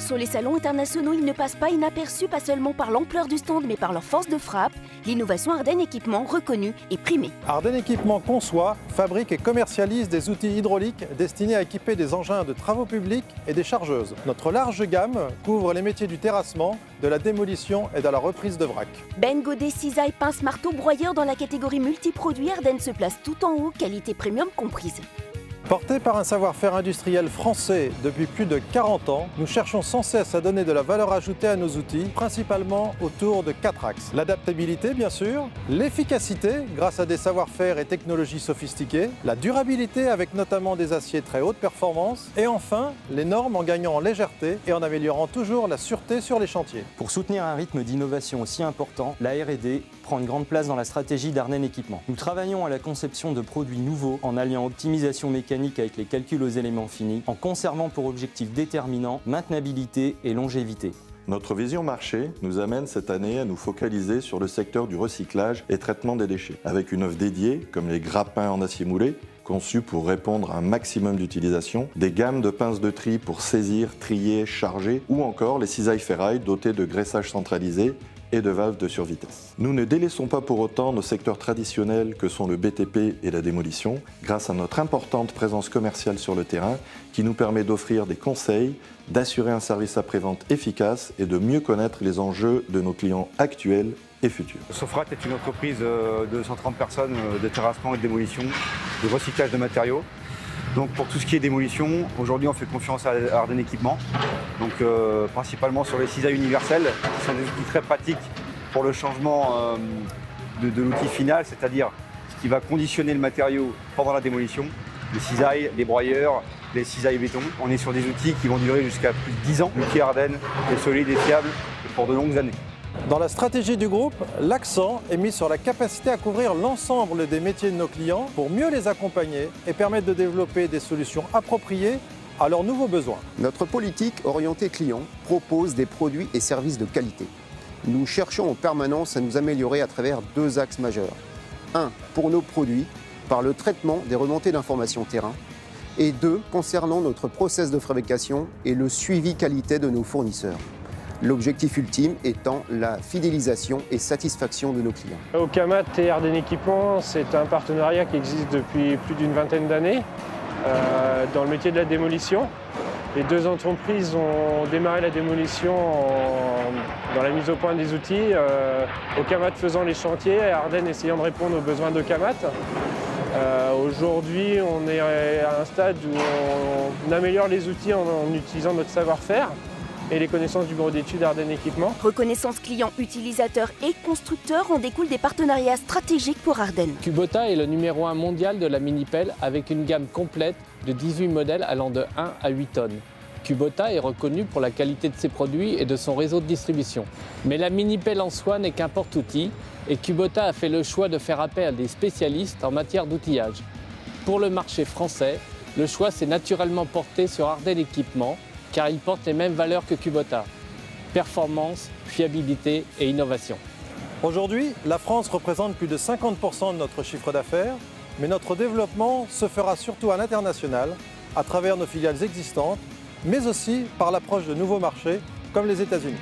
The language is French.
sur les salons internationaux, ils ne passent pas inaperçus, pas seulement par l'ampleur du stand, mais par leur force de frappe. L'innovation Ardennes Équipement reconnue et primée. Ardennes Équipement conçoit, fabrique et commercialise des outils hydrauliques destinés à équiper des engins de travaux publics et des chargeuses. Notre large gamme couvre les métiers du terrassement, de la démolition et de la reprise de vrac. Ben, godet, cisaille, pince, marteau, broyeur dans la catégorie multiproduits, Ardennes se place tout en haut, qualité premium comprise. Portés par un savoir-faire industriel français depuis plus de 40 ans, nous cherchons sans cesse à donner de la valeur ajoutée à nos outils, principalement autour de 4 axes. L'adaptabilité, bien sûr, l'efficacité, grâce à des savoir-faire et technologies sophistiquées, la durabilité avec notamment des aciers très haute performance, et enfin, les normes en gagnant en légèreté et en améliorant toujours la sûreté sur les chantiers. Pour soutenir un rythme d'innovation aussi important, la R&D prend une grande place dans la stratégie d'Ardennes Équipement. Nous travaillons à la conception de produits nouveaux en alliant optimisation mécanique avec les calculs aux éléments finis, en conservant pour objectifs déterminants maintenabilité et longévité. Notre vision marché nous amène cette année à nous focaliser sur le secteur du recyclage et traitement des déchets, avec une offre dédiée comme les grappins en acier moulé, conçus pour répondre à un maximum d'utilisation, des gammes de pinces de tri pour saisir, trier, charger, ou encore les cisailles ferraille dotées de graissage centralisé et de valves de survitesse. Nous ne délaissons pas pour autant nos secteurs traditionnels que sont le BTP et la démolition, grâce à notre importante présence commerciale sur le terrain qui nous permet d'offrir des conseils, d'assurer un service après-vente efficace et de mieux connaître les enjeux de nos clients actuels et futurs. Sofrat est une entreprise de 130 personnes de terrassement et de démolition, de recyclage de matériaux. Donc pour tout ce qui est démolition, aujourd'hui on fait confiance à Ardennes Équipement, donc principalement sur les cisailles universelles, qui sont des outils très pratiques pour le changement de l'outil final, c'est-à-dire ce qui va conditionner le matériau pendant la démolition, les cisailles, les broyeurs, les cisailles béton. On est sur des outils qui vont durer jusqu'à plus de 10 ans. L'outil Ardennes est solide et fiable pour de longues années. Dans la stratégie du groupe, l'accent est mis sur la capacité à couvrir l'ensemble des métiers de nos clients pour mieux les accompagner et permettre de développer des solutions appropriées à leurs nouveaux besoins. Notre politique orientée client propose des produits et services de qualité. Nous cherchons en permanence à nous améliorer à travers 2 axes majeurs. 1. Pour nos produits, par le traitement des remontées d'informations terrain. Et 2. Concernant notre process de fabrication et le suivi qualité de nos fournisseurs. L'objectif ultime étant la fidélisation et satisfaction de nos clients. Aucamat et Ardennes Équipement, c'est un partenariat qui existe depuis plus d'une vingtaine d'années dans le métier de la démolition. Les 2 entreprises ont démarré la démolition dans la mise au point des outils, Aucamat faisant les chantiers et Ardennes essayant de répondre aux besoins d'Aucamat. Aujourd'hui, on est à un stade où on améliore les outils en utilisant notre savoir-faire et les connaissances du bureau d'études Ardennes Équipement. Reconnaissance client, utilisateur et constructeur en découle des partenariats stratégiques pour Ardennes. Kubota est le numéro 1 mondial de la mini-pelle avec une gamme complète de 18 modèles allant de 1 à 8 tonnes. Kubota est reconnu pour la qualité de ses produits et de son réseau de distribution. Mais la mini-pelle en soi n'est qu'un porte-outil et Kubota a fait le choix de faire appel à des spécialistes en matière d'outillage. Pour le marché français, le choix s'est naturellement porté sur Ardennes Équipement car il porte les mêmes valeurs que Kubota. Performance, fiabilité et innovation. Aujourd'hui, la France représente plus de 50% de notre chiffre d'affaires, mais notre développement se fera surtout à l'international, à travers nos filiales existantes, mais aussi par l'approche de nouveaux marchés comme les États-Unis.